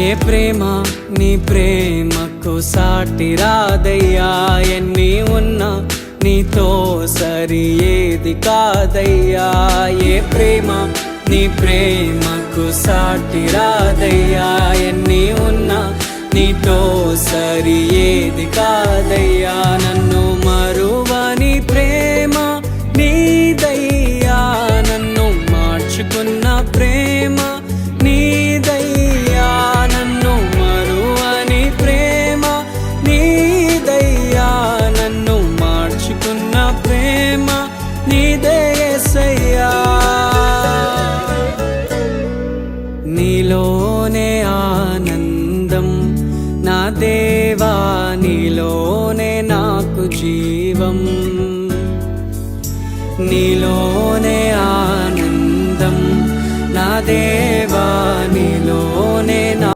ఏ ప్రేమ నీ ప్రేమకు సాటి రాదయ్యా, ఎన్ని ఉన్నా నీతో సరి ఏది కాదయ్యా. ఏ ప్రేమ నీ ప్రేమకు సాటి రాదయ్యా, ఎన్ని ఉన్నా నీతో సరి ఏది కాదయ్యా. నన్ను మరువని ప్రేమ నీదయ్యా, నన్ను మార్చుకున్న ప్రేమ నీదయ్యా. నన్ను మరువని ప్రేమ నీదయ్యా, నన్ను మార్చుకున్న ప్రేమ నీదే యేసయ్యా. నీలోనే ఆనందం నా దేవా, నీలోనే నాకు జీవం. నీ